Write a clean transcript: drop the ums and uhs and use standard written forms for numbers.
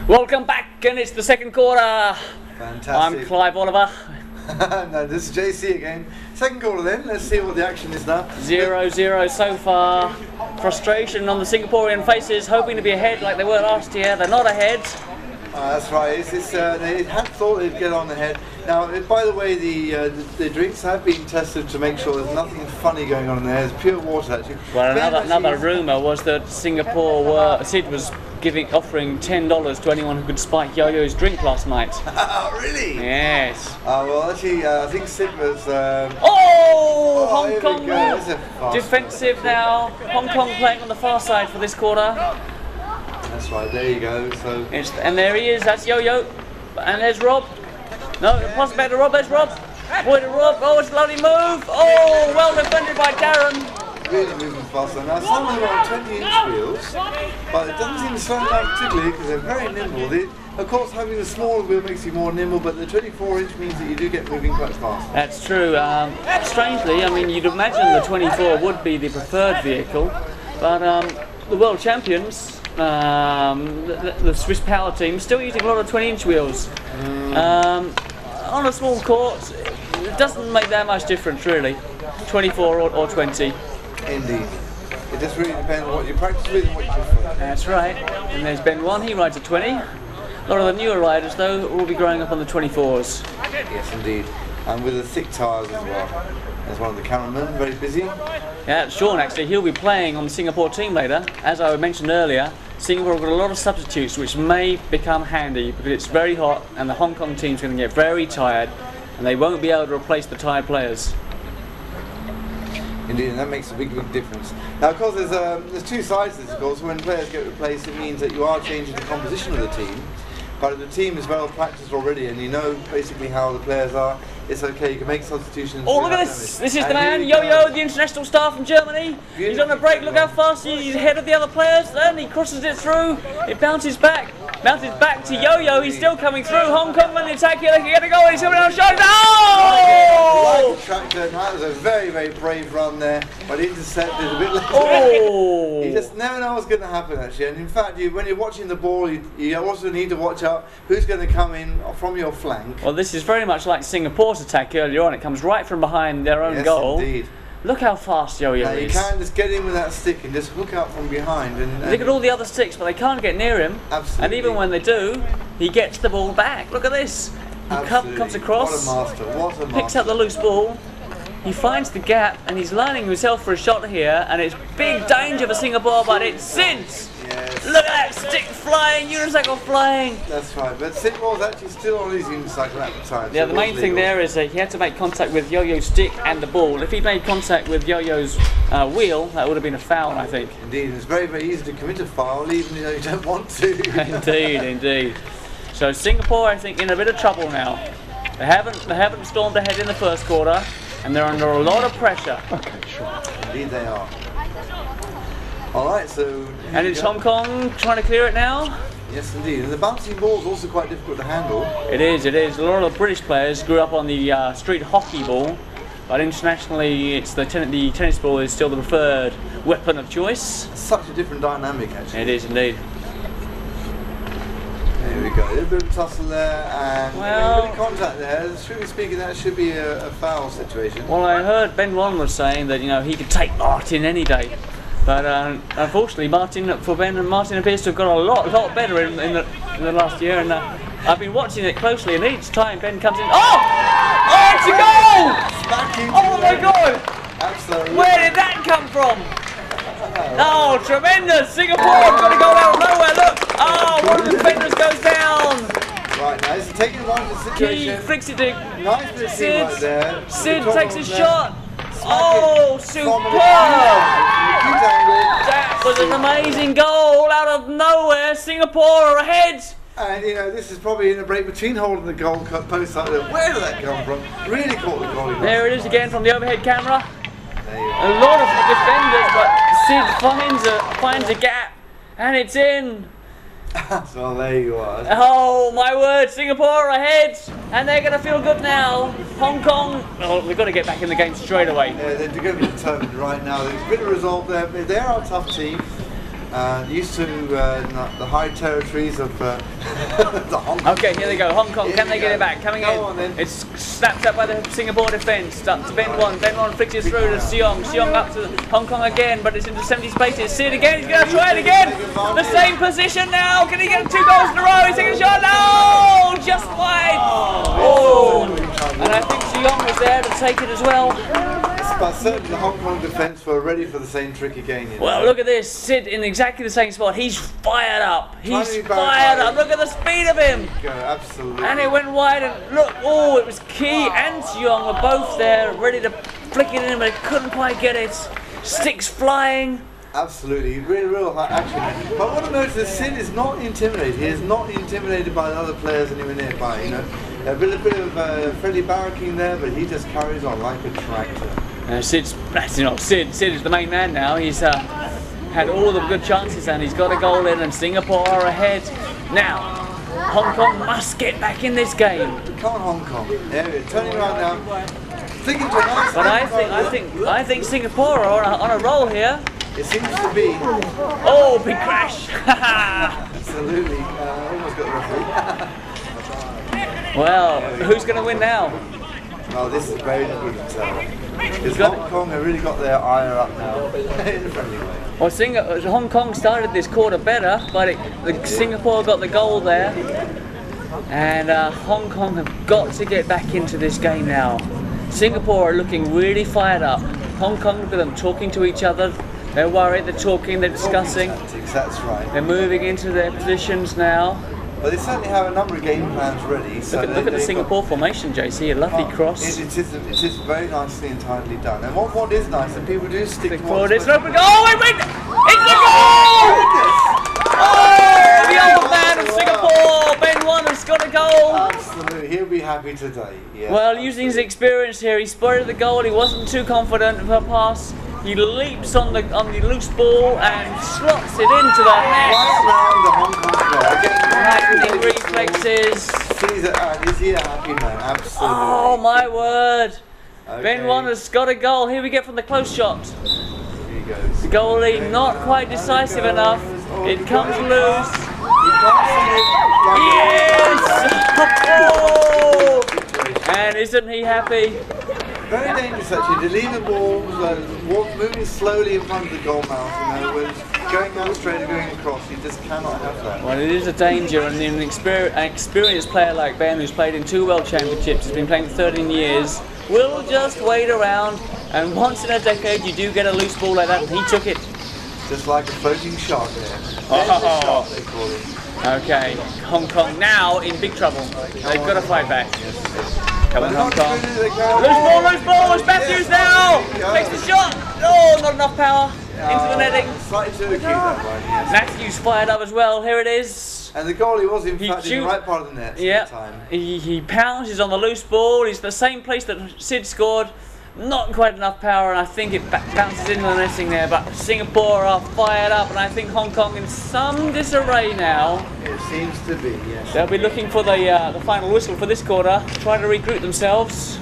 Welcome back, and it's the second quarter. Fantastic. I'm Clive Oliver. No, this is JC again. Second quarter then, let's see what the action is now. 0-0 so far. Frustration on the Singaporean faces, hoping to be ahead like they were last year. They're not ahead. That's right, they had thought they'd get on ahead. Now, by the way, the drinks have been tested to make sure there's nothing funny going on in there. It's pure water actually. Well, another rumour was that Sid was offering $10 to anyone who could spike Yo-Yo's drink last night. Oh, really? Yes. Well, actually, I think Sid was... Hong Kong defensive now. Hong Kong playing on the far side for this quarter. That's right, there you go. And there he is, that's Yo-Yo. And there's Rob. No, pass it back to Rob, there's Rob. Boy to Rob, oh, it's a lovely move. Oh, well defended by Darren. Really moving faster. Now, some of them are 20-inch wheels, but it doesn't seem to slow them down particularly because they're very nimble. Of course, having the smaller wheel makes you more nimble, but the 24-inch means that you do get moving quite fast. That's true. Strangely, I mean, you'd imagine the 24 would be the preferred vehicle, but the world champions, the Swiss power team, still using a lot of 20-inch wheels. On a small court, it doesn't make that much difference, really. 24 or 20. Indeed. It just really depends on what you practice with and what you prefer. That's right. And there's Ben One, he rides a 20. A lot of the newer riders, though, will be growing up on the 24s. Yes, indeed. And with the thick tyres as well. There's one of the cameramen, very busy. Yeah, Sean, actually, he'll be playing on the Singapore team later. As I mentioned earlier, Singapore have got a lot of substitutes which may become handy because it's very hot and the Hong Kong team's going to get very tired and they won't be able to replace the tired players. Indeed, and that makes a big difference. Now, of course, there's two sides to this. Of course, when players get replaced, it means that you are changing the composition of the team. But if the team is well practiced already, and you know basically how the players are, it's okay. You can make substitutions. Oh, look at this! This is the man, Yo-Yo, the international star from Germany. He's on the break. Look how fast he's ahead of the other players. Then he crosses it through. It bounces back to Yo-Yo. He's still coming through. Hong Kong on the attack here. They can get a goal. He's coming down shot. Oh! That was a very, very brave run there, but intercepted a bit later. Oh! You just never know what's going to happen actually. And in fact, when you're watching the ball, you also need to watch out who's going to come in from your flank. Well, this is very much like Singapore's attack earlier on. It comes right from behind their own goal. Indeed. Look how fast Yo-Yo is. You can just get in with that stick and just hook out from behind. And look at all the other sticks, but they can't get near him. Absolutely. And even when they do, he gets the ball back. Look at this. He comes across, what a master. What a master. Picks up the loose ball. He finds the gap and he's lining himself for a shot here, and it's big danger for Singapore, but it's Sid's. Yes. Look at that stick flying, unicycle flying. That's right, but Sid was actually still on his unicycle at the time. Yeah, so the main thing there is that he had to make contact with Yo-Yo's stick and the ball. If he'd made contact with Yo-Yo's wheel, that would have been a foul, I think. Indeed, it's very, very easy to commit a foul, even though you don't want to. Indeed, indeed. So Singapore, I think, in a bit of trouble now. They haven't stormed ahead in the first quarter, and they're under a lot of pressure. Okay, sure. Indeed they are. Alright, so... And it's Hong Kong trying to clear it now? Yes, indeed. And the bouncing ball is also quite difficult to handle. It is, it is. A lot of the British players grew up on the street hockey ball, but internationally it's the tennis ball is still the preferred weapon of choice. It's such a different dynamic, actually. It is indeed. There we go, a little bit of tussle there, and a bit of contact there. Strictly speaking, that should be a foul situation. Well, I heard Ben One was saying that he could take Martin any day, but unfortunately, Martin appears to have got a lot better in the last year, and I've been watching it closely, and each time Ben comes in, oh, it's a goal! Oh my God! Absolutely. Where did that come from? Oh, tremendous! Singapore have got a goal out of nowhere, look! Oh, one of the defenders goes down! Right, now this is taking advantage of the situation. He flicks it to nice bit of team right there. Sid takes his shot! Oh, superb! That was an amazing goal out of nowhere. Singapore are ahead! And this is probably in a break between holding the goal post like that. Where did that come from? Really caught the goal. There it is again from the overhead camera. A lot of defenders, but Sid finds a gap, and it's in. So there you are. Oh my word, Singapore are ahead, and they're going to feel good now. Hong Kong, they've got to get back in the game straight away. Yeah, they're going to be determined right now. There's a bit of result there. They are a tough team. Used to the high territories of the Hong Kong. Okay, here they go. Hong Kong, can they get it back? Coming in. On, then. It's snapped up by the Singapore defence. Up to Ben Wan. Ben Wan flicks it through to Seong. Seong up to Hong Kong again, but it's into 70 spaces. Sid again. He's going to try it again. The same position now. Can he get 2 goals in a row? He's taking a shot. No! Just wide. Oh! And I think Seong was there to take it as well. But certainly the Hong Kong defence were ready for the same trick again. You know? Well, look at this. Sid in exactly the same spot. He's fired up. He's fired up. Look at the speed of him. Go, absolutely. And it went wide and look, oh, it was Key and Seong were both there ready to flick it in, but they couldn't quite get it. Sticks flying. Absolutely, real high action. But what I noticed is Sid is not intimidated. He is not intimidated by the other players anywhere nearby. You know, a bit of friendly barracking there, but he just carries on like a tractor. Sid is the main man now. He's had all the good chances and he's got a goal in, and Singapore are ahead. Now, Hong Kong must get back in this game. Come on, Hong Kong. Yeah, turning around now. Thinking to a nice. But I think Singapore are on a roll here. It seems to be. Oh, big crash! Absolutely. Almost got the referee. Well, who's going to win now? Oh, this is very good to tell. Because Hong Kong have really got their ire up now in a friendly way. Well, Hong Kong started this quarter better, but Singapore got the goal there. And Hong Kong have got to get back into this game now. Singapore are looking really fired up. Hong Kong, look at them talking to each other. They're worried, they're talking, they're discussing. That's right. They're moving into their positions now. But they certainly have a number of game plans ready. So look at the Singapore formation, JC, a lovely cross. It is very nicely and tidily done. And what is nice, that people do stick forward. It's an open goal! Oh, it went! It's the goal! Oh, the old man of Singapore, Ben Wan has got a goal. Absolutely, he'll be happy today. Yeah, well, using his experience here, he spotted the goal. He wasn't too confident of a pass. He leaps on the loose ball and slots it into the net. Right around the Hong Kong player. Lightning reflexes. Is he a happy man? Absolutely. Oh my word. Okay. Ben Wan has got a goal. Here we get from the close shot. Here he goes. The goalie not quite decisive enough. It comes loose. Yes! Oh! And isn't he happy? Very dangerous actually, to leave the ball moving slowly in front of the goal mouth, you know, when going out straight or going across, you just cannot have that. Well, it is a danger, and an experienced player like Ben, who's played in 2 World Championships, has been playing for 13 years, will just wait around, and once in a decade you do get a loose ball like that, and he took it. Just like a floating shark there. Oh. Shark, they call it. Okay, Hong Kong now in big trouble. They've got to fight back. Come on, Hong Kong. Loose ball, it's Matthews now! Makes the shot! Oh, not enough power. Into the netting. Slightly too acute that one, yes. Matthews fired up as well, here it is. And the goalie was in fact in the right part of the net at the time. He pounces on the loose ball, he's the same place that Sid scored. Not quite enough power, and I think it bounces into the netting there, but Singapore are fired up, and I think Hong Kong in some disarray now. It seems to be, yes. They'll be looking for the final whistle for this quarter, trying to regroup themselves.